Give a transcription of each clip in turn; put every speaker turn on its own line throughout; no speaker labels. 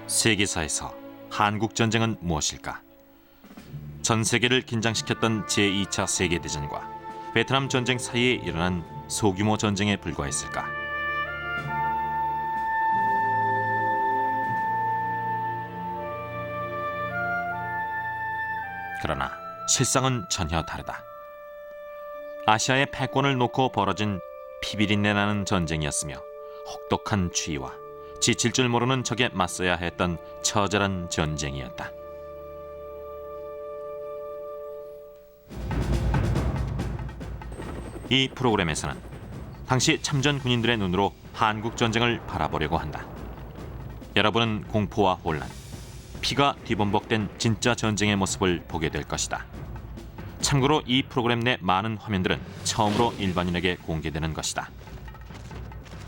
세계사에서 한국 전쟁은 무엇일까? 전 세계를 긴장시켰던 제2차 세계대전과 베트남 전쟁 사이에 일어난 소규모 전쟁에 불과했을까? 그러나 실상은 전혀 다르다. 아시아의 패권을 놓고 벌어진 피비린내 나는 전쟁이었으며 혹독한 추위와 지칠 줄 모르는 적에 맞서야 했던 처절한 전쟁이었다. 이 프로그램에서는 당시 참전 군인들의 눈으로 한국 전쟁을 바라보려고 한다. 여러분은 공포와 혼란, 피가 뒤범벅된 진짜 전쟁의 모습을 보게 될 것이다. 참고로 이 프로그램 내 많은 화면들은 처음으로 일반인에게 공개되는 것이다.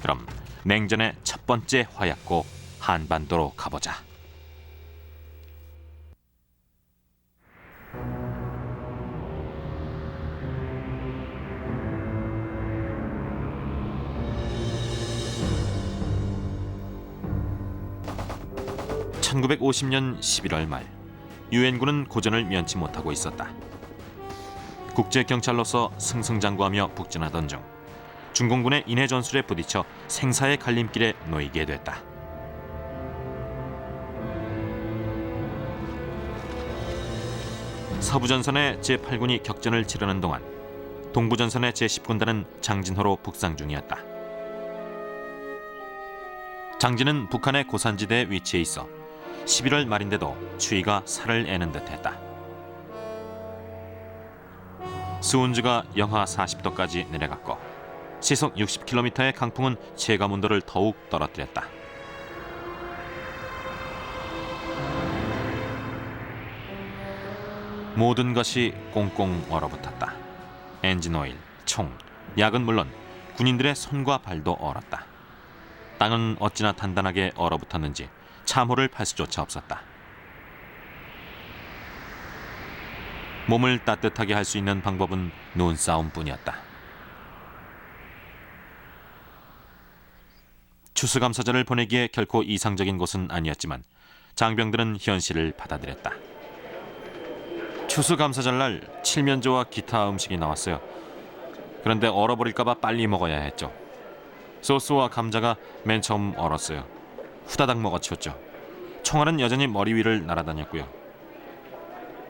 그럼 냉전의 첫 번째 화약고 한반도로 가보자. (1950년 11월) 말 유엔군은 고전을 면치 못하고 있었다. 국제경찰로서 승승장구하며 북진하던 중 중공군의 인해 전술에 부딪혀 생사의 갈림길에 놓이게 됐다. 서부전선의 제8군이 격전을 치르는 동안 동부전선의 제10군단은 장진호로 북상 중이었다. 장진은 북한의 고산지대에 위치해 있어 11월 말인데도 추위가 살을 애는 듯했다. 수온지가 영하 40도까지 내려갔고 시속 60km의 강풍은 체감 온도를 더욱 떨어뜨렸다. 모든 것이 꽁꽁 얼어붙었다. 엔진 오일, 총, 약은 물론 군인들의 손과 발도 얼었다. 땅은 어찌나 단단하게 얼어붙었는지 참호를 팔 수조차 없었다. 몸을 따뜻하게 할 수 있는 방법은 눈싸움뿐이었다. 추수감사절을 보내기에 결코 이상적인 곳은 아니었지만 장병들은 현실을 받아들였다. 추수감사절날 칠면조와 기타 음식이 나왔어요. 그런데 얼어버릴까봐 빨리 먹어야 했죠. 소스와 감자가 맨 처음 얼었어요. 후다닥 먹어치웠죠. 총알은 여전히 머리 위를 날아다녔고요.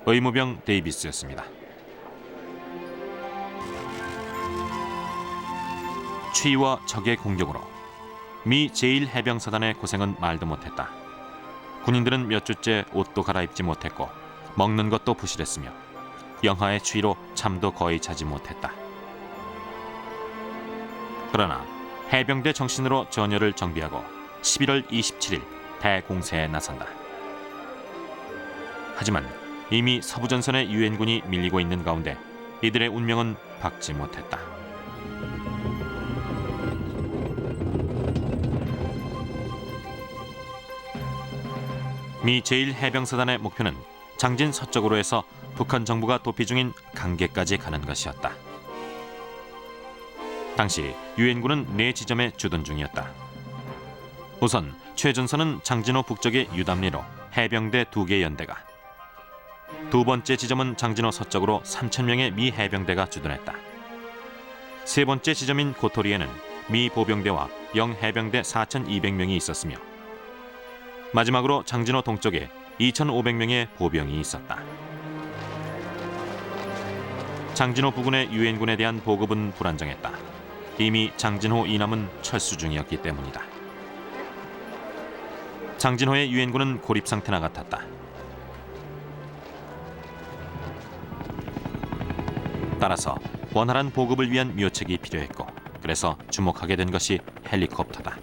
의무병 데이비스였습니다. 추위와 적의 공격으로 미 제1해병사단의 고생은 말도 못했다. 군인들은 몇 주째 옷도 갈아입지 못했고 먹는 것도 부실했으며 영하의 추위로 잠도 거의 자지 못했다. 그러나 해병대 정신으로 전열을 정비하고 11월 27일 대공세에 나선다. 하지만 이미 서부전선의 유엔군이 밀리고 있는 가운데 이들의 운명은 밝지 못했다. 미 제1해병사단의 목표는 장진 서쪽으로 해서 북한 정부가 도피 중인 강계까지 가는 것이었다. 당시 유엔군은 4지점에 주둔 중이었다. 우선 최전선은 장진호 북쪽의 유담리로 해병대 2개 연대가, 두 번째 지점은 장진호 서쪽으로 3,000명의 미 해병대가 주둔했다. 세 번째 지점인 고토리에는 미 보병대와 영 해병대 4,200명이 있었으며 마지막으로 장진호 동쪽에 2,500명의 보병이 있었다. 장진호 부근의 유엔군에 대한 보급은 불안정했다. 이미 장진호 이남은 철수 중이었기 때문이다. 장진호의 유엔군은 고립 상태나 같았다. 따라서 원활한 보급을 위한 묘책이 필요했고, 그래서 주목하게 된 것이 헬리콥터다.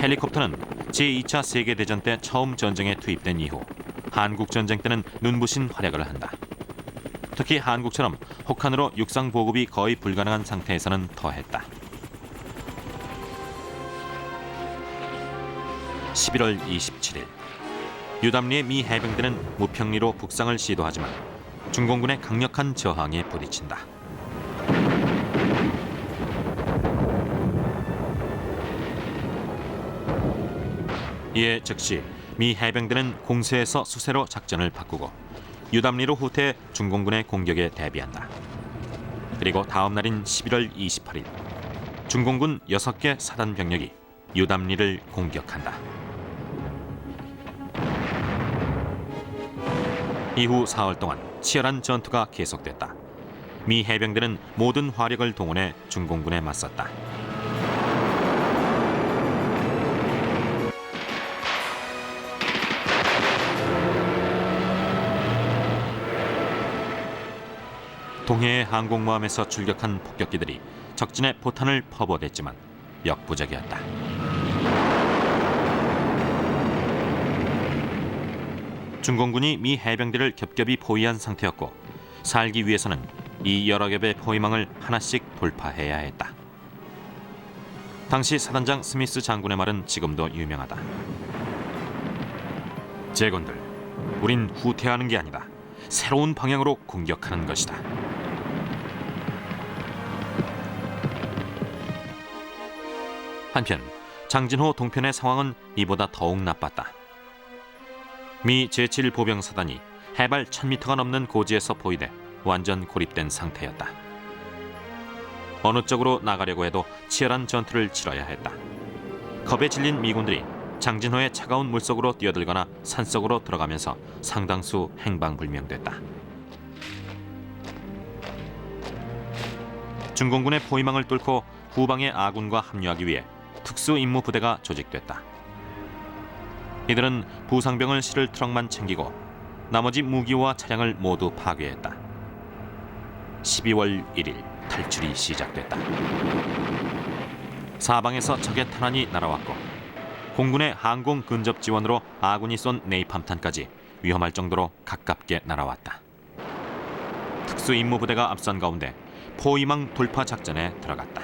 헬리콥터는 제2차 세계대전 때 처음 전쟁에 투입된 이후 한국전쟁 때는 눈부신 활약을 한다. 특히 한국처럼 혹한으로 육상 보급이 거의 불가능한 상태에서는 더했다. 11월 27일 유담리의 미 해병대는 무평리로 북상을 시도하지만 중공군의 강력한 저항에 부딪힌다. 이에 즉시 미 해병대는 공세에서 수세로 작전을 바꾸고 유담리로 후퇴해 중공군의 공격에 대비한다. 그리고 다음 날인 11월 28일 중공군 6개 사단 병력이 유담리를 공격한다. 이후 4월 동안 치열한 전투가 계속됐다. 미 해병대는 모든 화력을 동원해 중공군에 맞섰다. 동해의 항공모함에서 출격한 폭격기들이 적진에 포탄을 퍼부어댔지만 역부족이었다. 중공군이 미 해병대를 겹겹이 포위한 상태였고 살기 위해서는 이 여러 겹의 포위망을 하나씩 돌파해야 했다. 당시 사단장 스미스 장군의 말은 지금도 유명하다. 제군들, 우린 후퇴하는 게 아니다. 새로운 방향으로 공격하는 것이다. 한편 장진호 동편의 상황은 이보다 더욱 나빴다. 미 제7보병사단이 해발 1000m가 넘는 고지에서 포위돼 완전 고립된 상태였다. 어느 쪽으로 나가려고 해도 치열한 전투를 치러야 했다. 겁에 질린 미군들이 장진호의 차가운 물속으로 뛰어들거나 산속으로 들어가면서 상당수 행방불명됐다. 중공군의 포위망을 뚫고 후방의 아군과 합류하기 위해 특수임무부대가 조직됐다. 이들은 부상병을 실을 트럭만 챙기고 나머지 무기와 차량을 모두 파괴했다. 12월 1일 탈출이 시작됐다. 사방에서 적의 탄환이 날아왔고 공군의 항공 근접 지원으로 아군이 쏜 네이팜탄까지 위험할 정도로 가깝게 날아왔다. 특수임무부대가 앞선 가운데 포위망 돌파 작전에 들어갔다.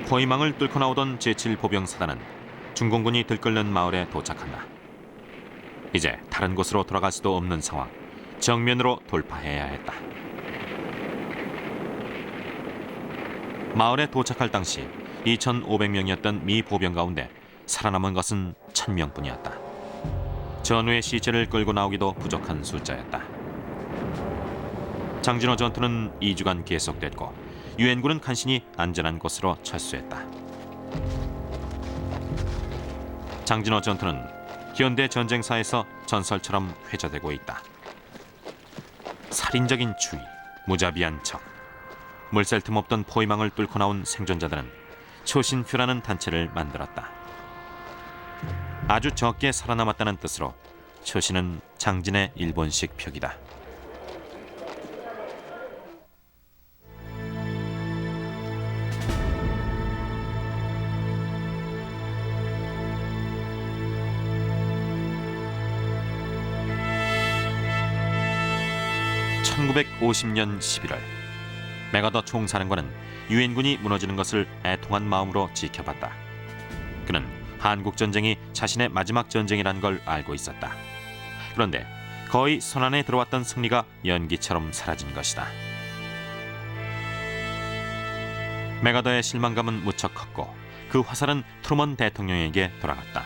포위망을 뚫고 나오던 제7보병사단은 중공군이 들끓는 마을에 도착한다. 이제 다른 곳으로 돌아갈 수도 없는 상황. 정면으로 돌파해야 했다. 마을에 도착할 당시 2,500명이었던 미 보병 가운데 살아남은 것은 1,000명뿐이었다. 전우의 시체를 끌고 나오기도 부족한 숫자였다. 장진호 전투는 2주간 계속됐고 유엔군은 간신히 안전한 곳으로 철수했다. 장진호 전투는 현대 전쟁사에서 전설처럼 회자되고 있다. 살인적인 추위, 무자비한 적, 물샐 틈 없던 포위망을 뚫고 나온 생존자들은 초신표라는 단체를 만들었다. 아주 적게 살아남았다는 뜻으로 초신은 장진의 일본식 표기다. (1950년 11월) 메가더 총사령관은 유엔군이 무너지는 것을 애통한 마음으로 지켜봤다. 그는 한국전쟁이 자신의 마지막 전쟁이라는 걸 알고 있었다. 그런데 거의 손안에 들어왔던 승리가 연기처럼 사라진 것이다. 메가더의 실망감은 무척 컸고 그 화살은 트루먼 대통령에게 돌아갔다.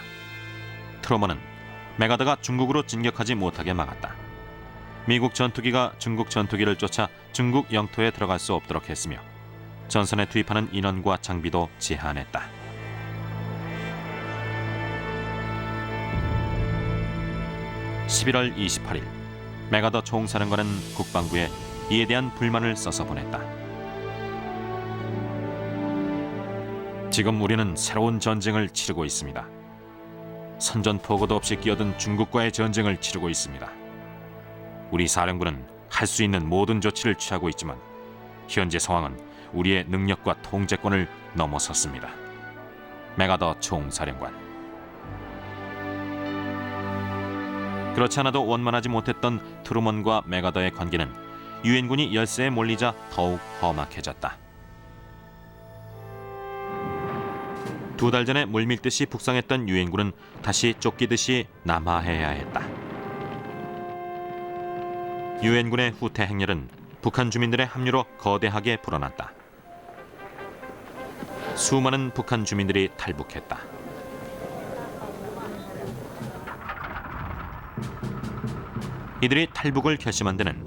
트루먼은 메가더가 중국으로 진격하지 못하게 막았다. 미국 전투기가 중국 전투기를 쫓아 중국 영토에 들어갈 수 없도록 했으며 전선에 투입하는 인원과 장비도 제한했다. (11월 28일) 메가더 총사령관은 국방부에 이에 대한 불만을 써서 보냈다. 지금 우리는 새로운 전쟁을 치르고 있습니다. 선전포고도 없이 끼어든 중국과의 전쟁을 치르고 있습니다. 우리 사령부는 할 수 있는 모든 조치를 취하고 있지만 현재 상황은 우리의 능력과 통제권을 넘어섰습니다. 메가더 총사령관. 그렇지 않아도 원만하지 못했던 트루먼과 메가더의 관계는 유엔군이 열세에 몰리자 더욱 험악해졌다. 2달 전에 물밀듯이 북상했던 유엔군은 다시 쫓기듯이 남하해야 했다. 유엔군의 후퇴 행렬은 북한 주민들의 합류로 거대하게 불어났다. 수많은 북한 주민들이 탈북했다. 이들이 탈북을 결심한 데는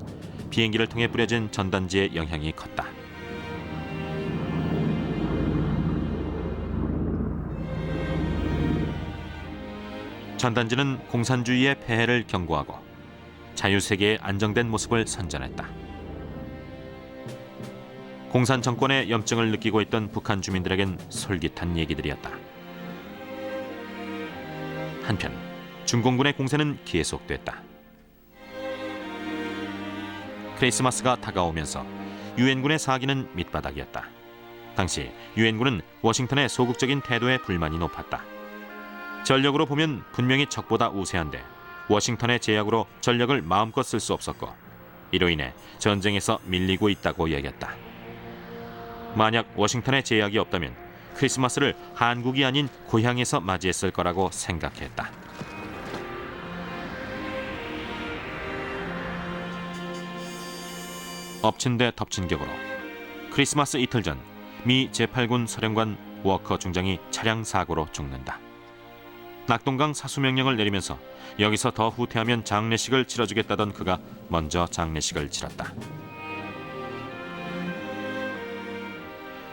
비행기를 통해 뿌려진 전단지의 영향이 컸다. 전단지는 공산주의의 폐해를 경고하고 자유세계의 안정된 모습을 선전했다. 공산 정권의 염증을 느끼고 있던 북한 주민들에겐 솔깃한 얘기들이었다. 한편 중공군의 공세는 계속됐다. 크리스마스가 다가오면서 유엔군의 사기는 밑바닥이었다. 당시 유엔군은 워싱턴의 소극적인 태도에 불만이 높았다. 전력으로 보면 분명히 적보다 우세한데 워싱턴의 제약으로 전력을 마음껏 쓸 수 없었고 이로 인해 전쟁에서 밀리고 있다고 여겼다. 만약 워싱턴의 제약이 없다면 크리스마스를 한국이 아닌 고향에서 맞이했을 거라고 생각했다. 엎친 데 덮친 격으로 크리스마스 이틀 전 미 제8군 사령관 워커 중장이 차량 사고로 죽는다. 낙동강 사수명령을 내리면서 여기서 더 후퇴하면 장례식을 치러주겠다던 그가 먼저 장례식을 치렀다.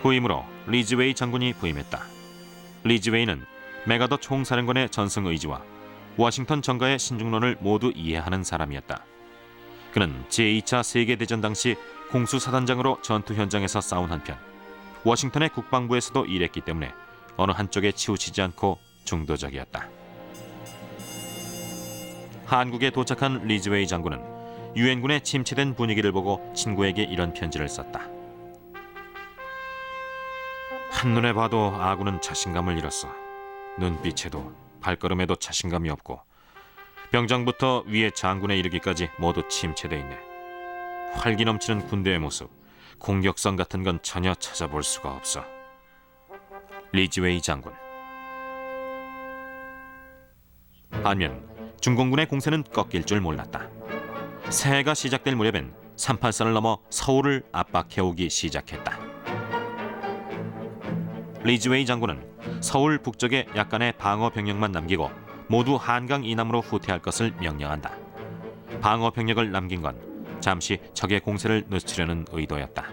후임으로 리즈웨이 장군이 부임했다. 리즈웨이는 메가더 총사령관의 전승 의지와 워싱턴 정가의 신중론을 모두 이해하는 사람이었다. 그는 제2차 세계대전 당시 공수사단장으로 전투 현장에서 싸운 한편 워싱턴의 국방부에서도 일했기 때문에 어느 한쪽에 치우치지 않고 중도적이었다. 한국에 도착한 리즈웨이 장군은 유엔군의 침체된 분위기를 보고 친구에게 이런 편지를 썼다. 한눈에 봐도 아군은 자신감을 잃었어. 눈빛에도 발걸음에도 자신감이 없고 병장부터 위에 장군에 이르기까지 모두 침체돼 있네. 활기 넘치는 군대의 모습, 공격성 같은 건 전혀 찾아볼 수가 없어. 리즈웨이 장군. 반면 중공군의 공세는 꺾일 줄 몰랐다. 새해가 시작될 무렵엔 38선을 넘어 서울을 압박해오기 시작했다. 리즈웨이 장군은 서울 북쪽에 약간의 방어 병력만 남기고 모두 한강 이남으로 후퇴할 것을 명령한다. 방어 병력을 남긴 건 잠시 적의 공세를 늦추려는 의도였다.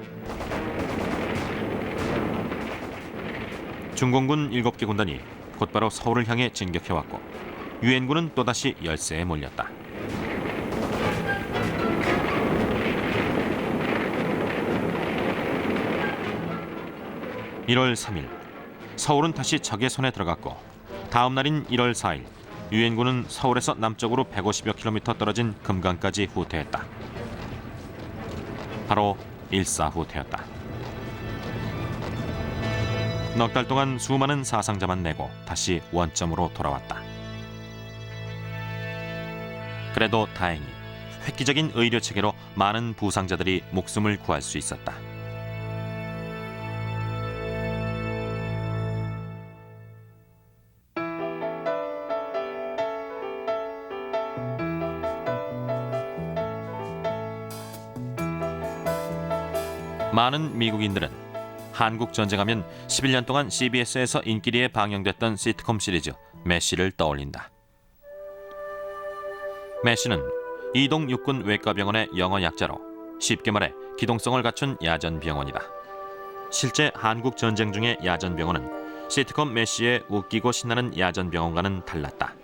중공군 7개 군단이 곧바로 서울을 향해 진격해왔고 유엔군은 또다시 열세에 몰렸다. (1월 3일) 서울은 다시 적의 손에 들어갔고 다음 날인 1월 4일 유엔군은 서울에서 남쪽으로 150여 킬로미터 떨어진 금강까지 후퇴했다. 바로 일사후퇴였다. 넉 달 동안 수많은 사상자만 내고 다시 원점으로 돌아왔다. 그래도 다행히 획기적인 의료 체계로 많은 부상자들이 목숨을 구할 수 있었다. 많은 미국인들은 한국 전쟁하면 11년 동안 CBS에서 인기리에 방영됐던 시트콤 시리즈 메시를 떠올린다. 메시는 이동 육군 외과병원의 영어 약자로 쉽게 말해 기동성을 갖춘 야전병원이다. 실제 한국 전쟁 중의 야전병원은 시트콤 메시의 웃기고 신나는 야전병원과는 달랐다.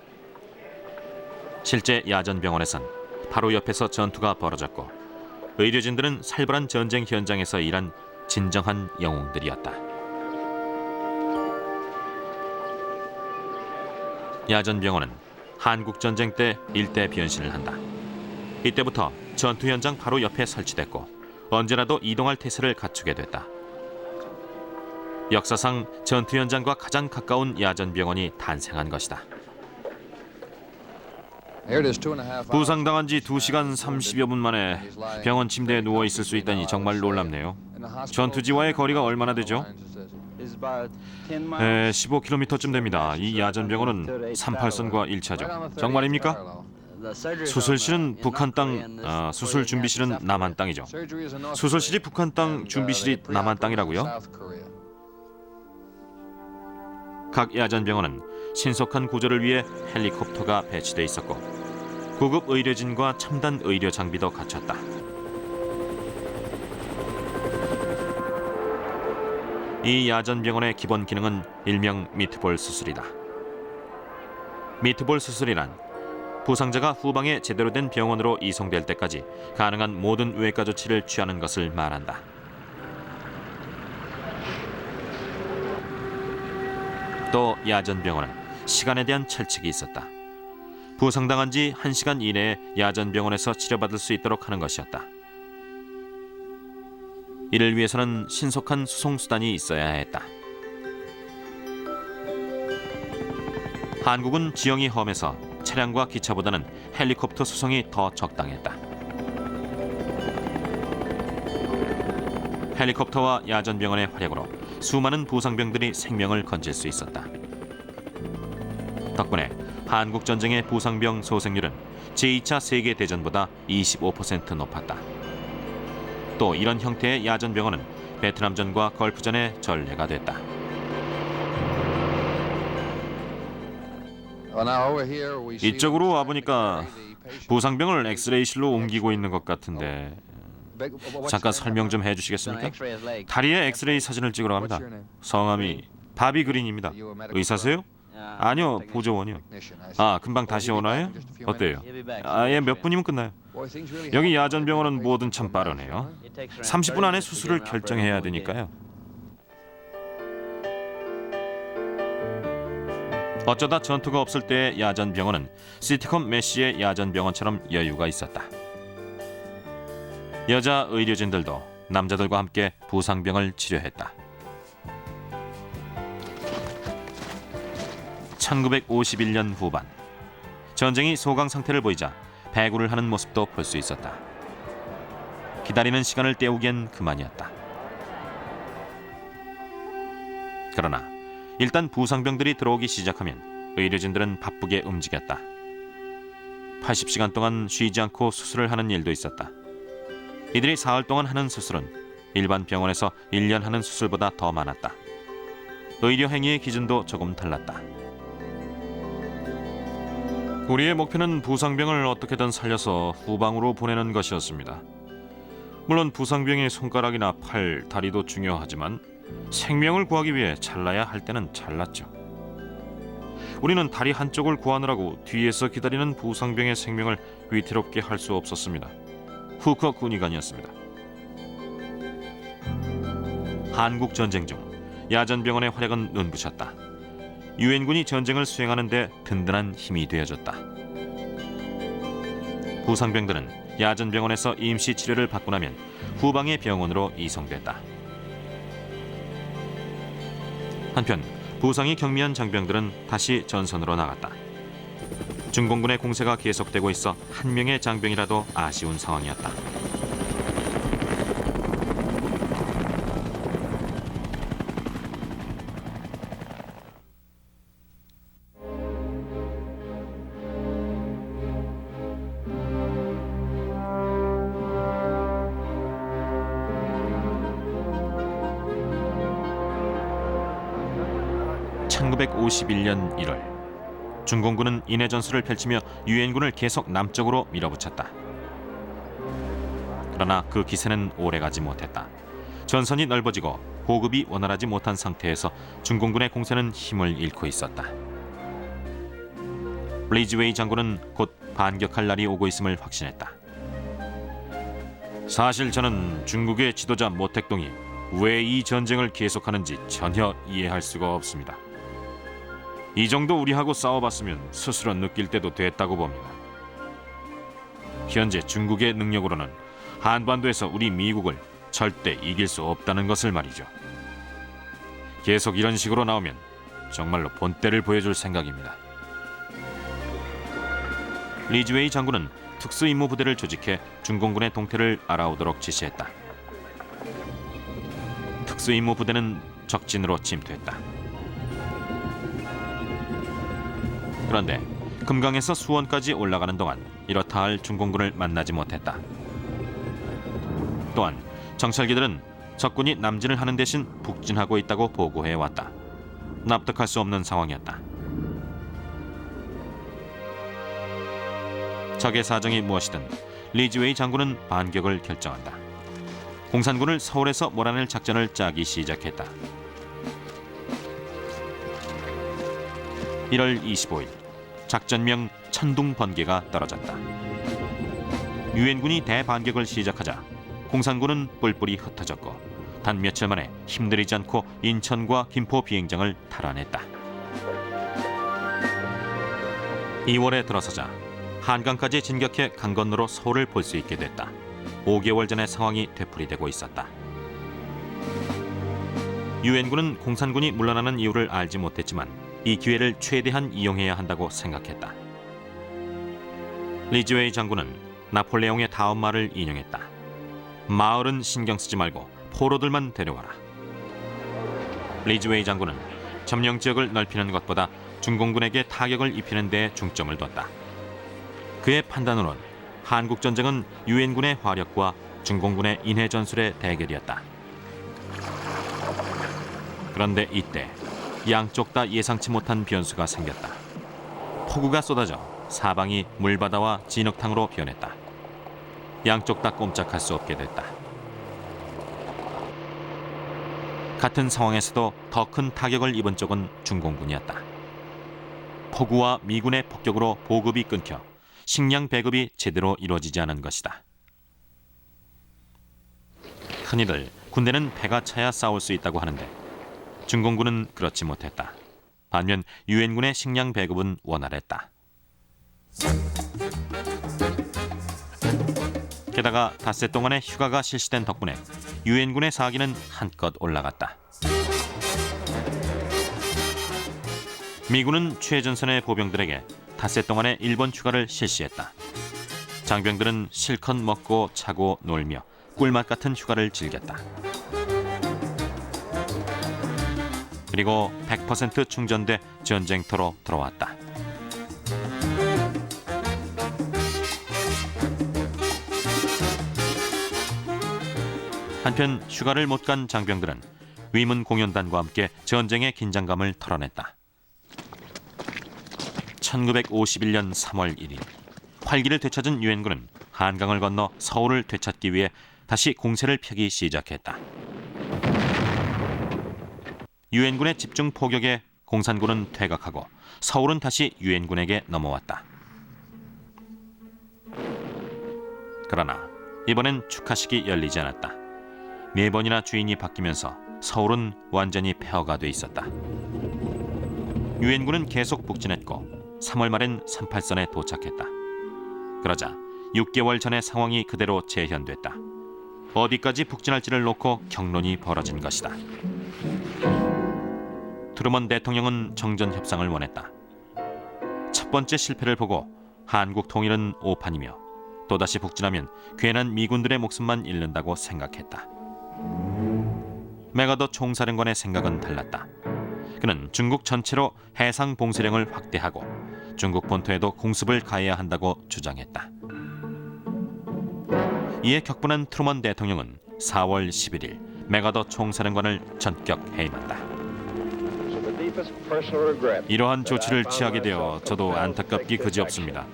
실제 야전병원에선 바로 옆에서 전투가 벌어졌고 의료진들은 살벌한 전쟁 현장에서 일한 진정한 영웅들이었다. 야전병원은 한국전쟁 때 일대 변신을 한다. 이때부터 전투 현장 바로 옆에 설치됐고 언제라도 이동할 태세를 갖추게 됐다. 역사상 전투 현장과 가장 가까운 야전병원이 탄생한 것이다. 부상당한 지 2시간 30여 분 만에 병원 침대에 누워 있을 수 있다니 정말 놀랍네요. 전투지와의 거리가 얼마나 되죠? 15km쯤 됩니다. 이 야전병원은 38선과 1차죠. 정말입니까? 수술실은 북한 땅, 수술 준비실은 남한 땅이죠. 수술실이 북한 땅, 준비실이 남한 땅이라고요? 각 야전병원은 신속한 구조를 위해 헬리콥터가 배치돼 있었고 고급 의료진과 첨단 의료 장비도 갖췄다. 이 야전병원의 기본 기능은 일명 미트볼 수술이다. 미트볼 수술이란 부상자가 후방에 제대로 된 병원으로 이송될 때까지 가능한 모든 외과 조치를 취하는 것을 말한다. 또 야전병원은 시간에 대한 철칙이 있었다. 부상당한 지 1시간 이내에 야전병원에서 치료받을 수 있도록 하는 것이었다. 이를 위해서는 신속한 수송수단이 있어야 했다. 한국은 지형이 험해서 차량과 기차보다는 헬리콥터 수송이 더 적당했다. 헬리콥터와 야전병원의 활약으로 수많은 부상병들이 생명을 건질 수 있었다. 덕분에 한국전쟁의 부상병 소생률은 제2차 세계대전보다 25% 높았다. 또 이런 형태의 야전병원은 베트남전과 걸프전의 전례가 됐다. 이쪽으로 와보니까 부상병을 엑스레이실로 옮기고 있는 것 같은데 잠깐 설명 좀 해주시겠습니까? 다리에 엑스레이 사진을 찍으러 갑니다. 성함이 바비 그린입니다. 의사세요? 아니요, 보조원이요. 금방 다시 오나요? 어때요? 몇 분이면 끝나요. 여기 야전병원은 뭐든 참 빠르네요. 30분 안에 수술을 결정해야 되니까요. 어쩌다 전투가 없을 때의 야전병원은 시트콤 메시의 야전병원처럼 여유가 있었다. 여자 의료진들도 남자들과 함께 부상병을 치료했다. 1951년 후반, 전쟁이 소강 상태를 보이자 배구를 하는 모습도 볼 수 있었다. 기다리는 시간을 때우기엔 그만이었다. 그러나 일단 부상병들이 들어오기 시작하면 의료진들은 바쁘게 움직였다. 80시간 동안 쉬지 않고 수술을 하는 일도 있었다. 이들이 사흘 동안 하는 수술은 일반 병원에서 1년 하는 수술보다 더 많았다. 의료 행위의 기준도 조금 달랐다. 우리의 목표는 부상병을 어떻게든 살려서 후방으로 보내는 것이었습니다. 물론 부상병의 손가락이나 팔, 다리도 중요하지만 생명을 구하기 위해 잘라야 할 때는 잘랐죠. 우리는 다리 한쪽을 구하느라고 뒤에서 기다리는 부상병의 생명을 위태롭게 할 수 없었습니다. 후커 군의관이었습니다. 한국 전쟁 중 야전병원의 활약은 눈부셨다. 유엔군이 전쟁을 수행하는 데 든든한 힘이 되어줬다. 부상병들은 야전병원에서 임시 치료를 받고 나면 후방의 병원으로 이송됐다. 한편 부상이 경미한 장병들은 다시 전선으로 나갔다. 중공군의 공세가 계속되고 있어 한 명의 장병이라도 아쉬운 상황이었다. (1951년 1월) 중공군은 인해 전술을 펼치며 유엔군을 계속 남쪽으로 밀어붙였다. 그러나 그 기세는 오래가지 못했다. 전선이 넓어지고 보급이 원활하지 못한 상태에서 중공군의 공세는 힘을 잃고 있었다. 리즈웨이 장군은 곧 반격할 날이 오고 있음을 확신했다. 사실 저는 중국의 지도자 모택동이 왜 이 전쟁을 계속하는지 전혀 이해할 수가 없습니다. 이 정도 우리하고 싸워봤으면 스스로 느낄 때도 됐다고 봅니다. 현재 중국의 능력으로는 한반도에서 우리 미국을 절대 이길 수 없다는 것을 말이죠. 계속 이런 식으로 나오면 정말로 본때를 보여줄 생각입니다. 리즈웨이 장군은 특수임무부대를 조직해 중공군의 동태를 알아오도록 지시했다. 특수임무부대는 적진으로 침투했다. 그런데 금강에서 수원까지 올라가는 동안 이렇다 할 중공군을 만나지 못했다. 또한 정찰기들은 적군이 남진을 하는 대신 북진하고 있다고 보고해왔다. 납득할 수 없는 상황이었다. 적의 사정이 무엇이든 리즈웨이 장군은 반격을 결정한다. 공산군을 서울에서 몰아낼 작전을 짜기 시작했다. 1월 25일 작전명 천둥번개가 떨어졌다. 유엔군이 대반격을 시작하자 공산군은 뿔뿔이 흩어졌고 단 며칠 만에 힘들이지 않고 인천과 김포 비행장을 탈환했다. 2월에 들어서자 한강까지 진격해 강 건너로 서울을 볼 수 있게 됐다. 5개월 전의 상황이 되풀이되고 있었다. 유엔군은 공산군이 물러나는 이유를 알지 못했지만 이 기회를 최대한 이용해야 한다고 생각했다. 리즈웨이 장군은 나폴레옹의 다음 말을 인용했다. 마을은 신경 쓰지 말고 포로들만 데려와라. 리즈웨이 장군은 점령 지역을 넓히는 것보다 중공군에게 타격을 입히는 데 중점을 뒀다. 그의 판단으론 한국전쟁은 유엔군의 화력과 중공군의 인해 전술의 대결이었다. 그런데 이때 양쪽 다 예상치 못한 변수가 생겼다. 폭우가 쏟아져 사방이 물바다와 진흙탕으로 변했다. 양쪽 다 꼼짝할 수 없게 됐다. 같은 상황에서도 더 큰 타격을 입은 쪽은 중공군이었다. 폭우와 미군의 폭격으로 보급이 끊겨 식량 배급이 제대로 이루어지지 않은 것이다. 흔히들 군대는 배가 차야 싸울 수 있다고 하는데 중공군은 그렇지 못했다. 반면 유엔군의 식량 배급은 원활했다. 게다가 닷새 동안의 휴가가 실시된 덕분에 유엔군의 사기는 한껏 올라갔다. 미군은 최전선의 보병들에게 닷새 동안의 일본 휴가를 실시했다. 장병들은 실컷 먹고 자고 놀며 꿀맛 같은 휴가를 즐겼다. 그리고 100% 충전돼 전쟁터로 들어왔다. 한편 휴가를 못 간 장병들은 위문 공연단과 함께 전쟁의 긴장감을 털어냈다. 1951년 3월 1일 활기를 되찾은 유엔군은 한강을 건너 서울을 되찾기 위해 다시 공세를 펴기 시작했다. 유엔군의 집중 포격에 공산군은 퇴각하고 서울은 다시 유엔군에게 넘어왔다. 그러나 이번엔 축하식이 열리지 않았다. 4번이나 주인이 바뀌면서 서울은 완전히 폐허가 돼 있었다. 유엔군은 계속 북진했고 3월 말엔 38선에 도착했다. 그러자 6개월 전의 상황이 그대로 재현됐다. 어디까지 북진할지를 놓고 격론이 벌어진 것이다. 트루먼 대통령은 정전 협상을 원했다. 첫 번째 실패를 보고 한국 통일은 오판이며 또다시 북진하면 괜한 미군들의 목숨만 잃는다고 생각했다. 메가더 총사령관의 생각은 달랐다. 그는 중국 전체로 해상 봉쇄령을 확대하고 중국 본토에도 공습을 가해야 한다고 주장했다. 이에 격분한 트루먼 대통령은 4월 11일 메가더 총사령관을 전격 해임한다. 이러한 조치를 취하게 되어 저도 안타깝기 그지없습니다.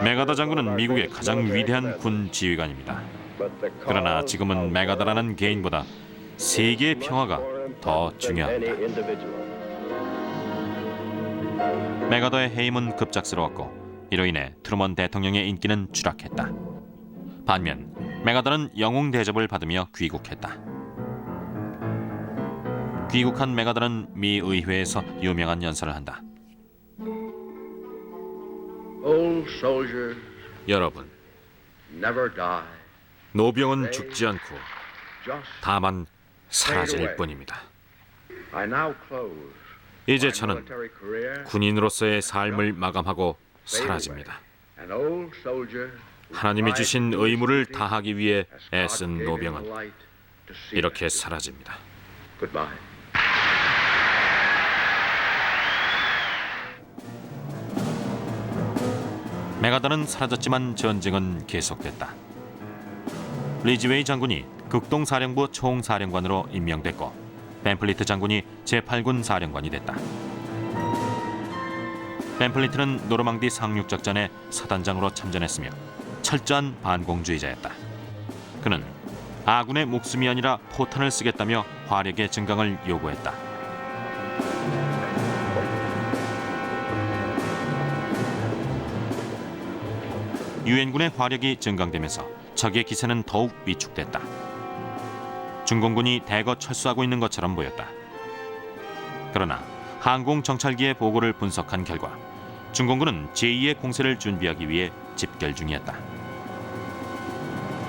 메가더 장군은 미국의 가장 위대한 군 지휘관입니다. 그러나 지금은 메가더라는 개인보다 세계의 평화가 더 중요합니다. 메가더의 해임은 급작스러웠고 이로 인해 트루먼 대통령의 인기는 추락했다. 반면 메가더는 영웅 대접을 받으며 귀국했다. 귀국한 메가더는 미 의회에서 유명한 연설을 한다. 여러분, 노병은 죽지 않고 다만 사라질 뿐입니다. 이제 저는 군인으로서의 삶을 마감하고 사라집니다. 하나님이 주신 의무를 다하기 위해 애쓴 노병은 이렇게 사라집니다. 메가던은 사라졌지만 전쟁은 계속됐다. 리즈웨이 장군이 극동사령부 총사령관으로 임명됐고 벤플리트 장군이 제8군 사령관이 됐다. 벤플리트는 노르망디 상륙작전에 사단장으로 참전했으며 철저한 반공주의자였다. 그는 아군의 목숨이 아니라 포탄을 쓰겠다며 화력의 증강을 요구했다. 유엔군의 화력이 증강되면서 적의 기세는 더욱 위축됐다. 중공군이 대거 철수하고 있는 것처럼 보였다. 그러나 항공정찰기의 보고를 분석한 결과 중공군은 제2의 공세를 준비하기 위해 집결 중이었다.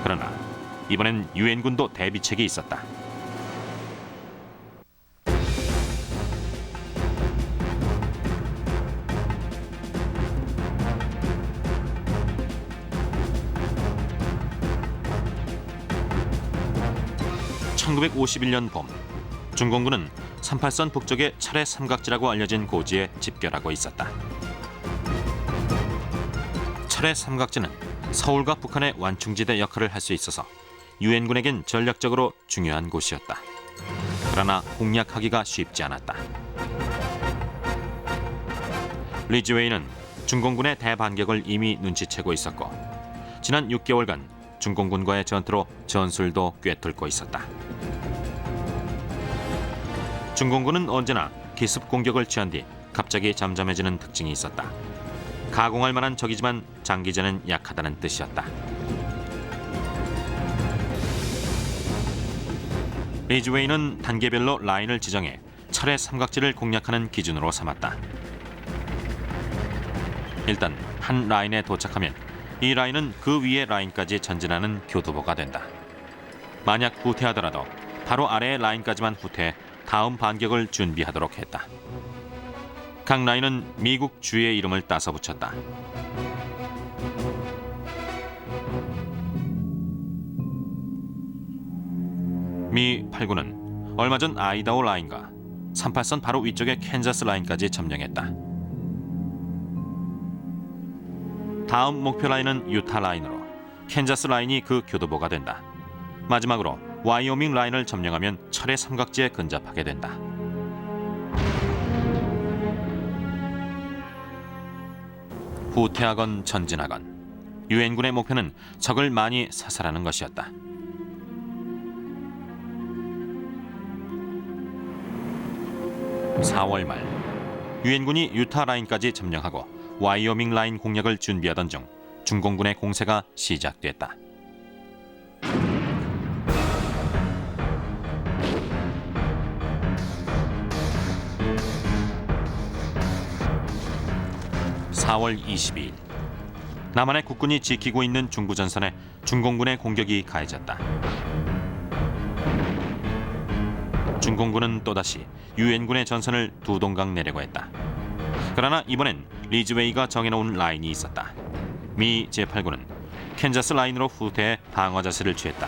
그러나 이번엔 유엔군도 대비책이 있었다. (1951년) 봄 중공군은 38선 북쪽의 철의 삼각지라고 알려진 고지에 집결하고 있었다. 철의 삼각지는 서울과 북한의 완충지대 역할을 할 수 있어서 유엔군에겐 전략적으로 중요한 곳이었다. 그러나 공략하기가 쉽지 않았다. 리즈웨이는 중공군의 대반격을 이미 눈치채고 있었고 지난 6개월간 중공군과의 전투로 전술도 꿰뚫고 있었다. 중공군은 언제나 기습 공격을 취한 뒤 갑자기 잠잠해지는 특징이 있었다. 가공할 만한 적이지만 장기전은 약하다는 뜻이었다. 리즈웨이는 단계별로 라인을 지정해 철의 삼각지를 공략하는 기준으로 삼았다. 일단 한 라인에 도착하면 이 라인은 그 위의 라인까지 전진하는 교두보가 된다. 만약 후퇴하더라도 바로 아래의 라인까지만 후퇴해 다음 반격을 준비하도록 했다. 각 라인은 미국 주의 이름을 따서 붙였다. 미 8군은 얼마 전 아이다호 라인과 38선 바로 위쪽의 캔자스 라인까지 점령했다. 다음 목표 라인은 유타 라인으로 캔자스 라인이 그 교두보가 된다. 마지막으로 와이오밍 라인을 점령하면 철의 삼각지에 근접하게 된다. 후퇴하건 전진하건 유엔군의 목표는 적을 많이 사살하는 것이었다. (4월) 말 유엔군이 유타 라인까지 점령하고 와이오밍 라인 공략을 준비하던 중 중공군의 공세가 시작됐다. (4월 22일) 남한의 국군이 지키고 있는 중부전선에 중공군의 공격이 가해졌다. 중공군은 또다시 유엔군의 전선을 두 동강 내려고 했다. 그러나 이번엔 리즈웨이가 정해놓은 라인이 있었다. 미 제8군은 캔자스 라인으로 후퇴해 방어 자세를 취했다.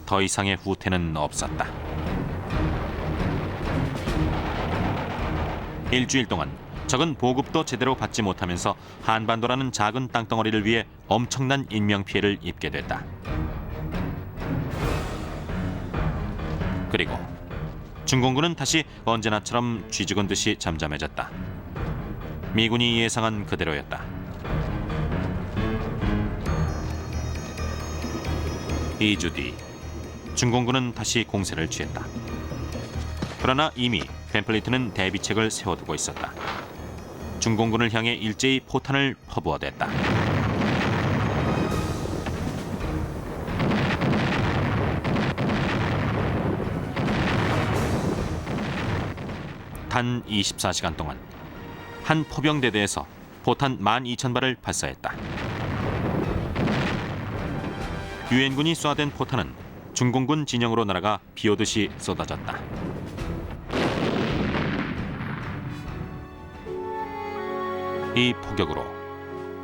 더 이상의 후퇴는 없었다. 일주일 동안 적은 보급도 제대로 받지 못하면서 한반도라는 작은 땅덩어리를 위해 엄청난 인명피해를 입게 됐다. 그리고 중공군은 다시 언제나처럼 쥐죽은 듯이 잠잠해졌다. 미군이 예상한 그대로였다. 2주 뒤 중공군은 다시 공세를 취했다. 그러나 이미 벤플리트는 대비책을 세워두고 있었다. 중공군을 향해 일제히 포탄을 퍼부어댔다. 단 24시간 동안 한 포병대대에서 포탄 12,000발을 발사했다. 유엔군이 쏴댄 포탄은 중공군 진영으로 날아가 비오듯이 쏟아졌다. 이 포격으로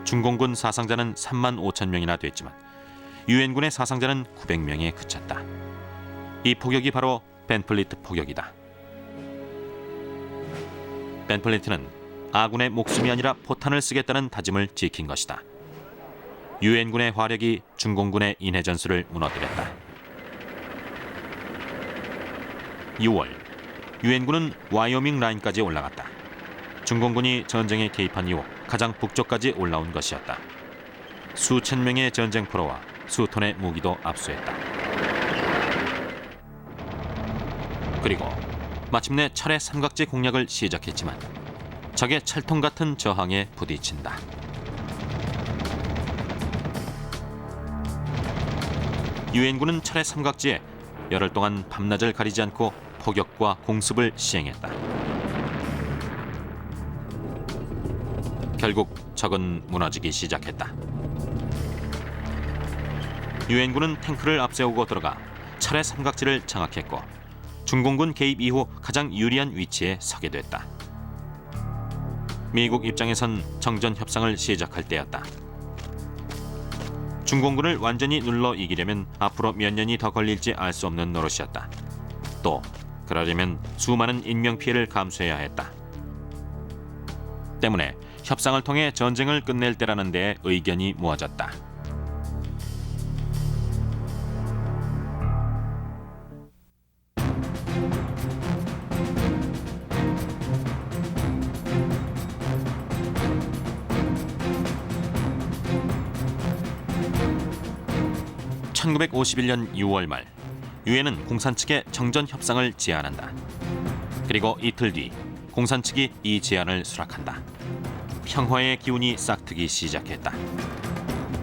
중공군 사상자는 35,000명이나 됐지만 유엔군의 사상자는 900명에 그쳤다. 이 포격이 바로 벤플리트 포격이다. 벤플리트는 아군의 목숨이 아니라 포탄을 쓰겠다는 다짐을 지킨 것이다. 유엔군의 화력이 중공군의 인해 전술을 무너뜨렸다. 6월, 유엔군은 와이오밍 라인까지 올라갔다. 중공군이 전쟁에 개입한 이후 가장 북쪽까지 올라온 것이었다. 수천 명의 전쟁 포로와 수톤의 무기도 압수했다. 그리고 마침내 철의 삼각지 공략을 시작했지만 적의 철통 같은 저항에 부딪힌다. 유엔군은 철의 삼각지에 열흘 동안 밤낮을 가리지 않고 포격과 공습을 시행했다. 결국 적은 무너지기 시작했다. 유엔군은 탱크를 앞세우고 들어가 철의 삼각지를 장악했고 중공군 개입 이후 가장 유리한 위치에 서게 됐다. 미국 입장에선 정전 협상을 시작할 때였다. 중공군을 완전히 눌러 이기려면 앞으로 몇 년이 더 걸릴지 알 수 없는 노릇이었다. 또 그러려면 수많은 인명피해를 감수해야 했다. 때문에 협상을 통해 전쟁을 끝낼 때라는 데에 의견이 모아졌다. (1951년 6월) 말 유엔은 공산 측에 정전 협상을 제안한다. 그리고 이틀 뒤 공산 측이 이 제안을 수락한다. 평화의 기운이 싹트기 시작했다.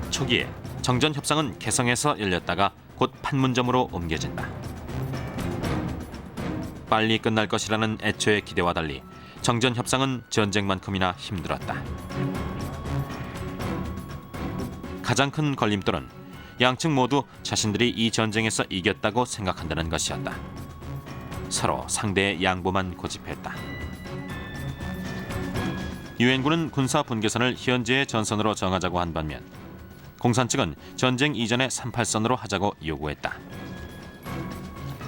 초기에 정전 협상은 개성에서 열렸다가 곧 판문점으로 옮겨진다. 빨리 끝날 것이라는 애초의 기대와 달리 정전 협상은 전쟁만큼이나 힘들었다. 가장 큰 걸림돌은 양측 모두 자신들이 이 전쟁에서 이겼다고 생각한다는 것이었다. 서로 상대의 양보만 고집했다. 유엔군은 군사 분계선을 현재의 전선으로 정하자고 한 반면 공산 측은 전쟁 이전의 38선으로 하자고 요구했다.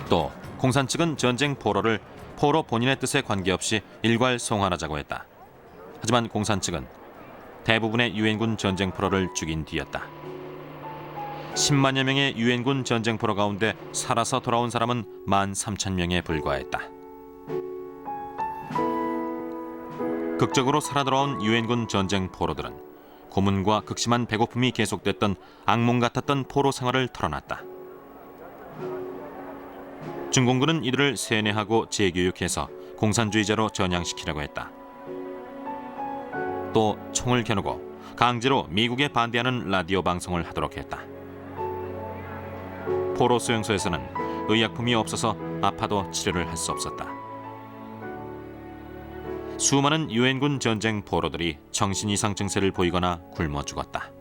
또 공산 측은 전쟁 포로를 포로 본인의 뜻에 관계없이 일괄 송환하자고 했다. 하지만 공산 측은 대부분의 유엔군 전쟁 포로를 죽인 뒤였다. 10만여 명의 유엔군 전쟁 포로 가운데 살아서 돌아온 사람은 13,000명에 불과했다. 극적으로 살아 돌아온 유엔군 전쟁 포로들은 고문과 극심한 배고픔이 계속됐던 악몽 같았던 포로 생활을 털어놨다. 중공군은 이들을 세뇌하고 재교육해서 공산주의자로 전향시키려고 했다. 또 총을 겨누고 강제로 미국에 반대하는 라디오 방송을 하도록 했다. 포로 수용소에서는 의약품이 없어서 아파도 치료를 할 수 없었다. 수많은 유엔군 전쟁 포로들이 정신 이상 증세를 보이거나 굶어 죽었다.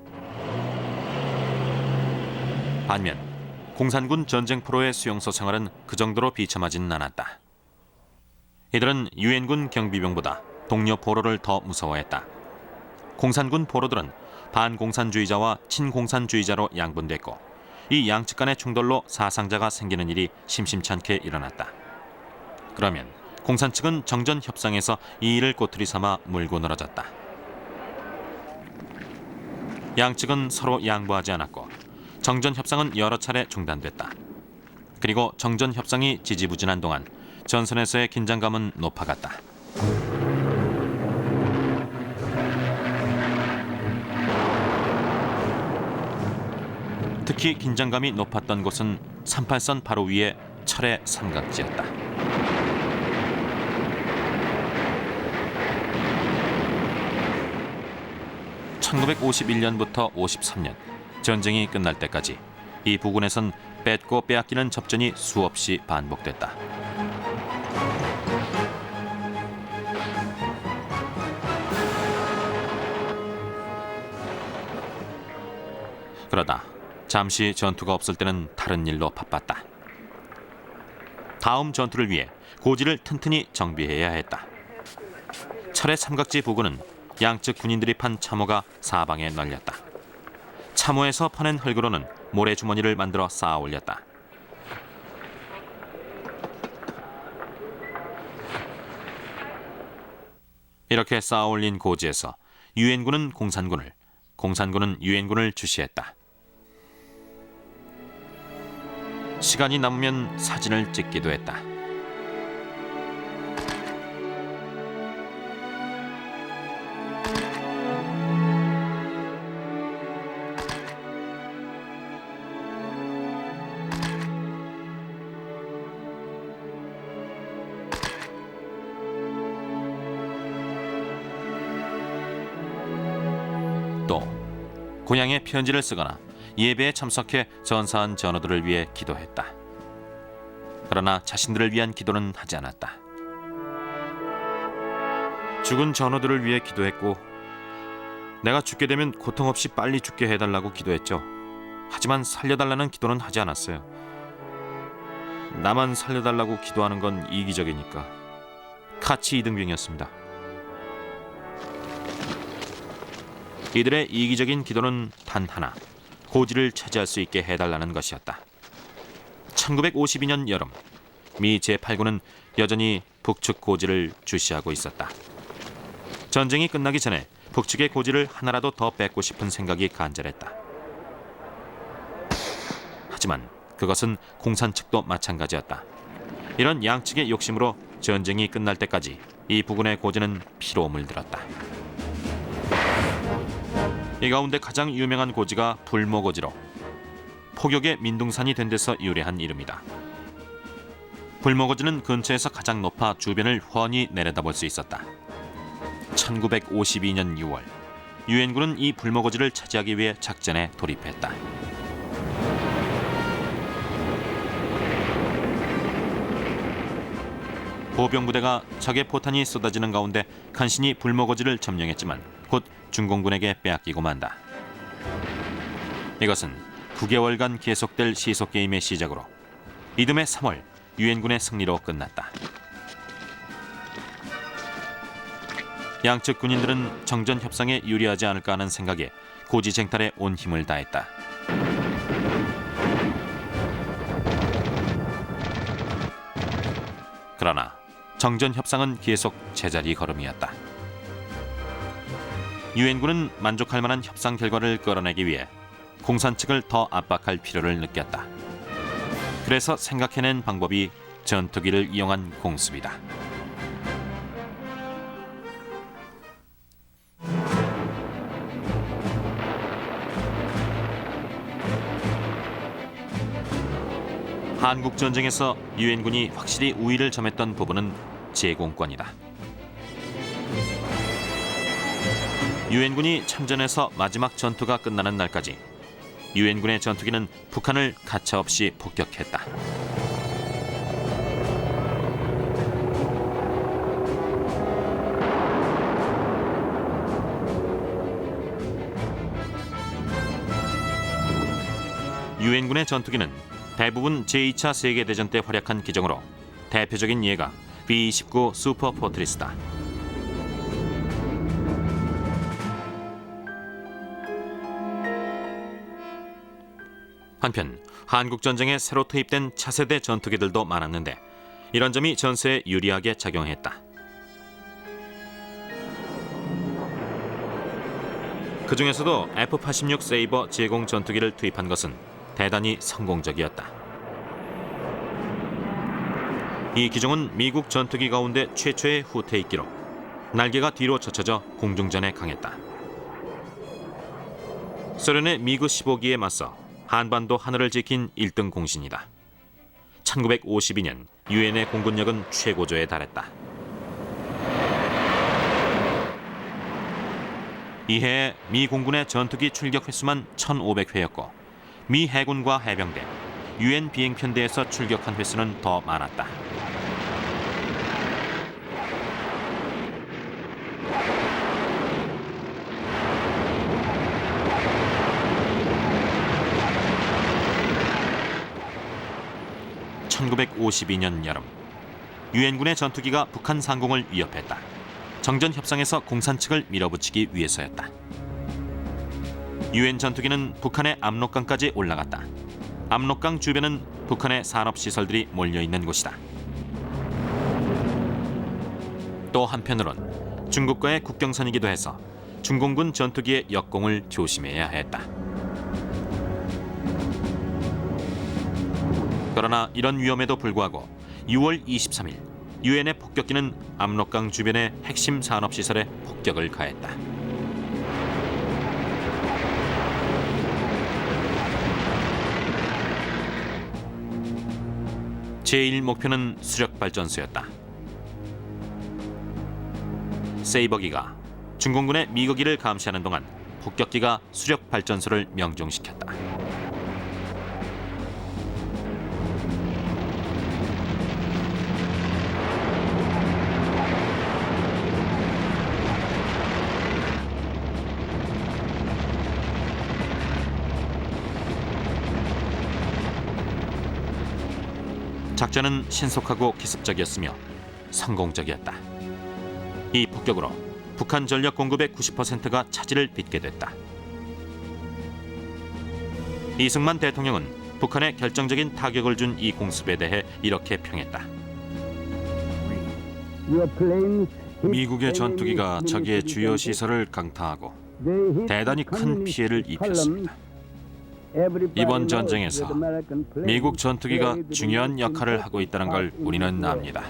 반면 공산군 전쟁 포로의 수용소 생활은 그 정도로 비참하진 않았다. 이들은 유엔군 경비병보다 동료 포로를 더 무서워했다. 공산군 포로들은 반공산주의자와 친공산주의자로 양분됐고 이 양측 간의 충돌로 사상자가 생기는 일이 심심찮게 일어났다. 그러면 공산 측은 정전 협상에서 이 일을 꼬투리 삼아 물고 늘어졌다. 양측은 서로 양보하지 않았고 정전 협상은 여러 차례 중단됐다. 그리고 정전 협상이 지지부진한 동안 전선에서의 긴장감은 높아갔다. 특히 긴장감이 높았던 곳은 38선 바로 위에 철의 삼각지였다. (1951년부터 53년) 전쟁이 끝날 때까지 이 부근에선 뺏고 빼앗기는 접전이 수없이 반복됐다. 그러다 잠시 전투가 없을 때는 다른 일로 바빴다. 다음 전투를 위해 고지를 튼튼히 정비해야 했다. 철의 삼각지 부근은 양측 군인들이 판 참호가 사방에 널렸다. 참호에서 퍼낸 흙으로는 모래주머니를 만들어 쌓아 올렸다. 이렇게 쌓아 올린 고지에서 유엔군은 공산군을, 공산군은 유엔군을 주시했다. 시간이 남으면 사진을 찍기도 했다. 또 고향에 편지를 쓰거나 예배에 참석해 전사한 전우들을 위해 기도했다. 그러나 자신들을 위한 기도는 하지 않았다. 죽은 전우들을 위해 기도했고 내가 죽게 되면 고통 없이 빨리 죽게 해달라고 기도했죠. 하지만 살려달라는 기도는 하지 않았어요. 나만 살려달라고 기도하는 건 이기적이니까. 카치 이등병이었습니다. 이들의 이기적인 기도는 단 하나, 고지를 차지할 수 있게 해달라는 것이었다. 1952년 여름, 미 제8군은 여전히 북측 고지를 주시하고 있었다. 전쟁이 끝나기 전에 북측의 고지를 하나라도 더 뺏고 싶은 생각이 간절했다. 하지만 그것은 공산 측도 마찬가지였다. 이런 양측의 욕심으로 전쟁이 끝날 때까지 이 부근의 고지는 피로 물들었다. 이 가운데 가장 유명한 고지가 불모고지로 포격의 민둥산이 된 데서 유래한 이름이다. 불모고지는 근처에서 가장 높아 주변을 훤히 내려다볼 수 있었다. 1952년 6월, 유엔군은 이 불모고지를 차지하기 위해 작전에 돌입했다. 보병부대가 적의 포탄이 쏟아지는 가운데 간신히 불모고지를 점령했지만 곧 중공군에게 빼앗기고 만다. 이것은 9개월간 계속될 시속게임의 시작으로 이듬해 3월 유엔군의 승리로 끝났다. 양측 군인들은 정전 협상에 유리하지 않을까 하는 생각에 고지 쟁탈에 온 힘을 다했다. 그러나 정전 협상은 계속 제자리 걸음이었다. 유엔군은 만족할 만한 협상 결과를 끌어내기 위해 공산 측을 더 압박할 필요를 느꼈다. 그래서 생각해낸 방법이 전투기를 이용한 공습이다. 한국 전쟁에서 유엔군이 확실히 우위를 점했던 부분은 제공권이다. 유엔군이 참전해서 마지막 전투가 끝나는 날까지 유엔군의 전투기는 북한을 가차없이 폭격했다. 유엔군의 전투기는 대부분 제2차 세계대전 때 활약한 기종으로 대표적인 예가 B-29 슈퍼 포트리스다. 한편 한국전쟁에 새로 투입된 차세대 전투기들도 많았는데 이런 점이 전세에 유리하게 작용했다. 그 중에서도 F-86 세이버 제공 전투기를 투입한 것은 대단히 성공적이었다. 이 기종은 미국 전투기 가운데 최초의 후퇴익기로 날개가 뒤로 젖혀져 공중전에 강했다. 소련의 미그 15기에 맞서 한반도 하늘을 지킨 1등 공신이다. 1952년 유엔의 공군력은 최고조에 달했다. 이해 미 공군의 전투기 출격 횟수만 1,500회였고 미 해군과 해병대, 유엔 비행편대에서 출격한 횟수는 더 많았다. (1952년) 여름, 유엔군의 전투기가 북한 상공을 위협했다. 정전 협상에서 공산 측을 밀어붙이기 위해서였다. 유엔 전투기는 북한의 압록강까지 올라갔다. 압록강 주변은 북한의 산업시설들이 몰려있는 곳이다. 또 한편으론 중국과의 국경선이기도 해서 중공군 전투기의 역공을 조심해야 했다. 그러나 이런 위험에도 불구하고 6월 23일 유엔의 폭격기는 압록강 주변의 핵심 산업시설에 폭격을 가했다. 제1 목표는 수력발전소였다. 세이버기가 중공군의 미거기를 감시하는 동안 폭격기가 수력발전소를 명중시켰다. 작전은 신속하고 기습적이었으며 성공적이었다. 이 폭격으로 북한 전력 공급의 90%가 차질을 빚게 됐다. 이승만 대통령은 북한에 결정적인 타격을 준 이 공습에 대해 이렇게 평했다. 미국의 전투기가 적의 주요 시설을 강타하고 대단히 큰 피해를 입혔습니다. 이번 전쟁에서 미국 전투기가 중요한 역할을 하고 있다는 걸 우리는 압니다.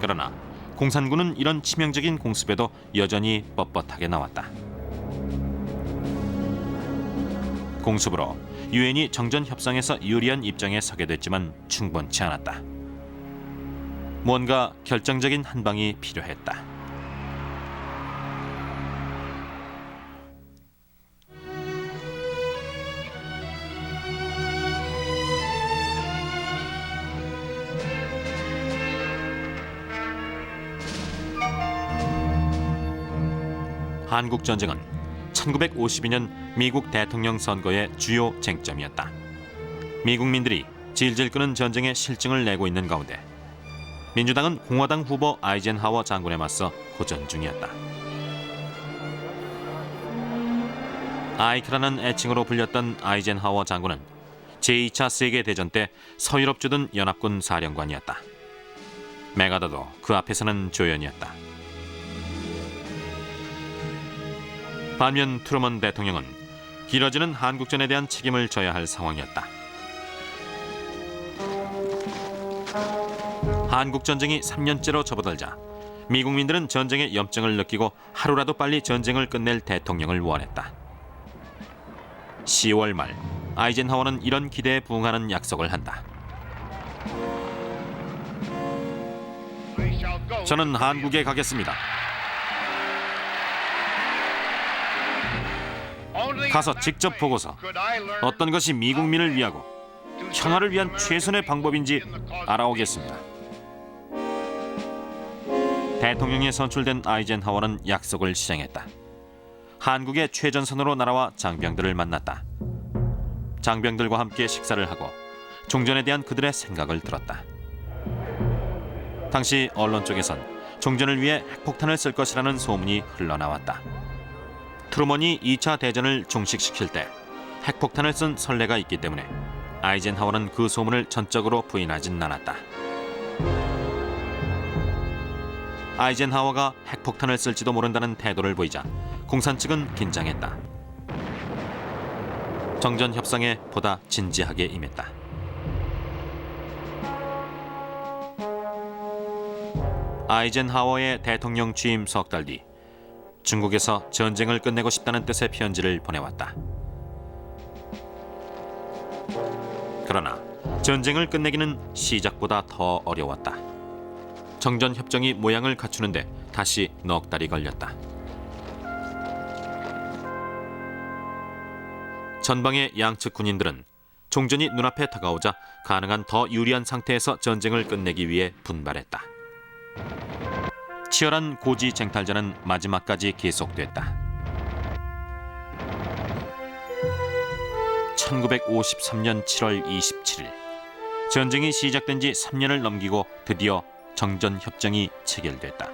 그러나 공산군은 이런 치명적인 공습에도 여전히 뻣뻣하게 나왔다. 공습으로 유엔이 정전 협상에서 유리한 입장에 서게 됐지만 충분치 않았다. 뭔가 결정적인 한 방이 필요했다. 한국 전쟁은 1952년 미국 대통령 선거의 주요 쟁점이었다. 미국민들이 질질 끄는 전쟁의 실증을 내고 있는 가운데 민주당은 공화당 후보 아이젠하워 장군에 맞서 고전 중이었다. 아이크라는 애칭으로 불렸던 아이젠하워 장군은 제2차 세계대전 때 서유럽 주둔 연합군 사령관이었다. 메가더도 그 앞에서는 조연이었다. 반면 트루먼 대통령은 길어지는 한국전에 대한 책임을 져야 할 상황이었다. 한국전쟁이 3년째로 접어들자 미국민들은 전쟁의 염증을 느끼고 하루라도 빨리 전쟁을 끝낼 대통령을 원했다. 10월 말 아이젠하워는 이런 기대에 부응하는 약속을 한다. 저는 한국에 가겠습니다. 가서 직접 보고서 어떤 것이 미국민을 위하고 평화를 위한 최선의 방법인지 알아오겠습니다. 대통령에 선출된 아이젠하워는 약속을 실행했다. 한국의 최전선으로 날아와 장병들을 만났다. 장병들과 함께 식사를 하고 종전에 대한 그들의 생각을 들었다. 당시 언론 쪽에선 종전을 위해 핵폭탄을 쓸 것이라는 소문이 흘러나왔다. 트루먼이 2차 대전을 종식시킬 때 핵폭탄을 쓴 선례가 있기 때문에 아이젠하워는 그 소문을 전적으로 부인하진 않았다. 아이젠하워가 핵폭탄을 쓸지도 모른다는 태도를 보이자 공산 측은 긴장했다. 정전 협상에 보다 진지하게 임했다. 아이젠하워의 대통령 취임 석 달 뒤 중국에서 전쟁을 끝내고 싶다는 뜻의 편지를 보내왔다. 그러나 전쟁을 끝내기는 시작보다 더 어려웠다. 정전 협정이 모양을 갖추는데 다시 넉 달이 걸렸다. 전방의 양측 군인들은 종전이 눈앞에 다가오자 가능한 더 유리한 상태에서 전쟁을 끝내기 위해 분발했다. 치열한 고지 쟁탈전은 마지막까지 계속됐다. 1953년 7월 27일 전쟁이 시작된 지 3년을 넘기고 드디어 정전협정이 체결됐다.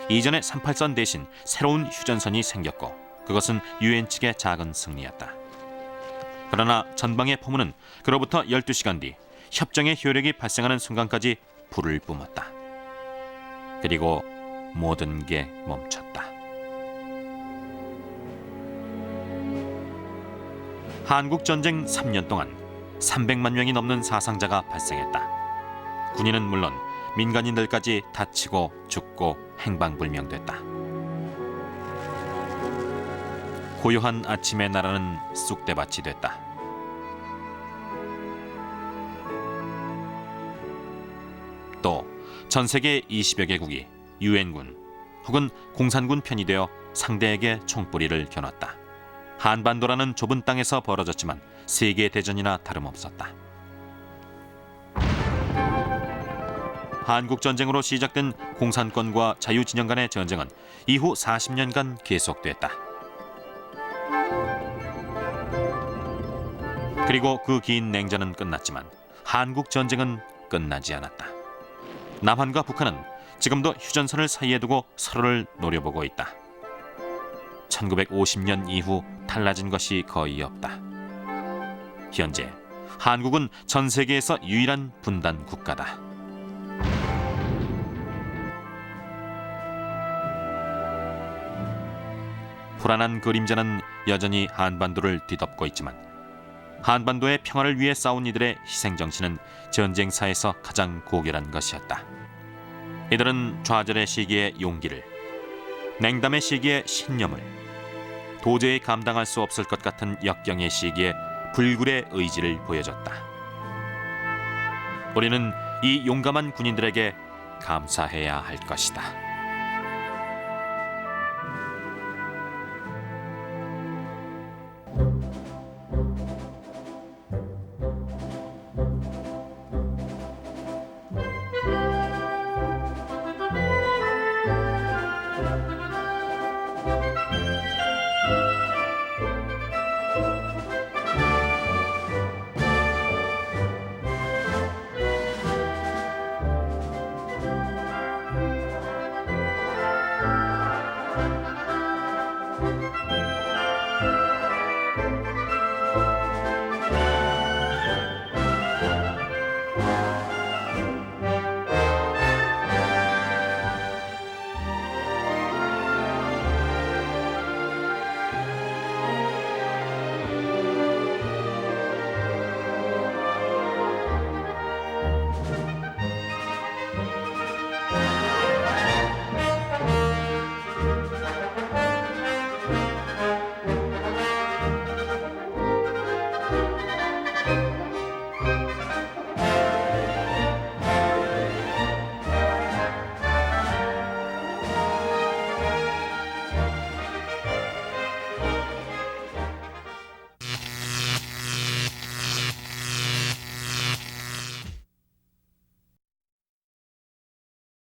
이전의 38선 대신 새로운 휴전선이 생겼고 그것은 유엔 측의 작은 승리였다. 그러나 전방의 포문은 그로부터 12시간 뒤 협정의 효력이 발생하는 순간까지 불을 뿜었다. 그리고 모든 게 멈췄다. 한국전쟁 3년 동안 300만 명이 넘는 사상자가 발생했다. 군인은 물론 민간인들까지 다치고 죽고 행방불명됐다. 고요한 아침의 나라는 쑥대밭이 됐다. 또 전 세계 20여 개국이 유엔군 혹은 공산군 편이 되어 상대에게 총뿌리를 겨눴다. 한반도라는 좁은 땅에서 벌어졌지만 세계 대전이나 다름없었다. 한국 전쟁으로 시작된 공산권과 자유진영 간의 전쟁은 이후 40년간 계속됐다. 그리고 그 긴 냉전은 끝났지만 한국 전쟁은 끝나지 않았다. 남한과 북한은 지금도 휴전선을 사이에 두고 서로를 노려보고 있다. 1950년 이후 달라진 것이 거의 없다. 현재 한국은 전 세계에서 유일한 분단 국가다. 불안한 그림자는 여전히 한반도를 뒤덮고 있지만 한반도의 평화를 위해 싸운 이들의 희생정신은 전쟁사에서 가장 고결한 것이었다. 이들은 좌절의 시기에 용기를, 냉담의 시기에 신념을, 도저히 감당할 수 없을 것 같은 역경의 시기에 불굴의 의지를 보여줬다. 우리는 이 용감한 군인들에게 감사해야 할 것이다.